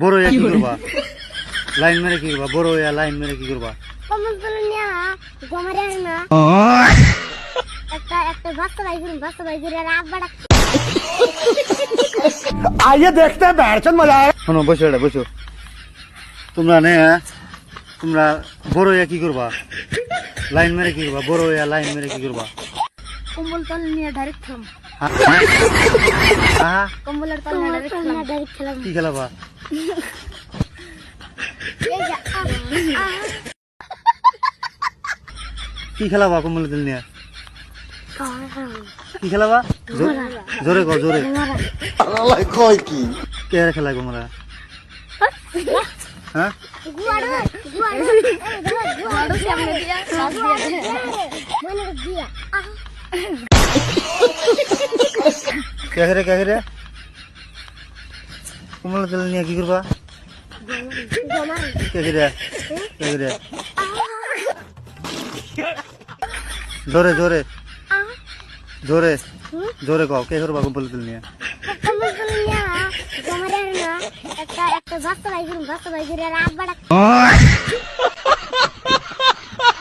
বড় হইয়া কি করবা? লাইন মেরে কি করবা? বড় হইয়া লাইন মেরে কি করবা? কমল তুলে নিয়া গমারে না একটা বাচ্চা ভাই করে রাত বাড়া आइए देखते हैं बैठचंद मजा आएगा। শোনো, বসো এটা বসো। তোমরা বড় হইয়া কি করবা? লাইন মেরে কি করবা? বড় হইয়া লাইন মেরে কি করবা? কম্বল তুলে নিয়ে ডাইরেক্ট খেলাম। হ্যাঁ, কম্বলের তলে ডাইরেক্ট খেলাম। কি খেলাবা? এই যে কি খেলাবা কম্বল তুল নিয়ে? কি খেলাবা? জোরে কও, জোরে। कोई की কে খেলা তোমরা? হ্যাঁ, গুয়াড়ো সামনে দিয়া বাস দিয়া মনে দিয়া কে রে কম্বল তুল নিয়ে কি করবা? কে রে জোরে জোরে জোরে কও, কে করবা কম্বল তুল নিয়ে? কম্বল তুলে নিয়া গমারে না একটা বাচ্চা ভাই করে রাত বাড়া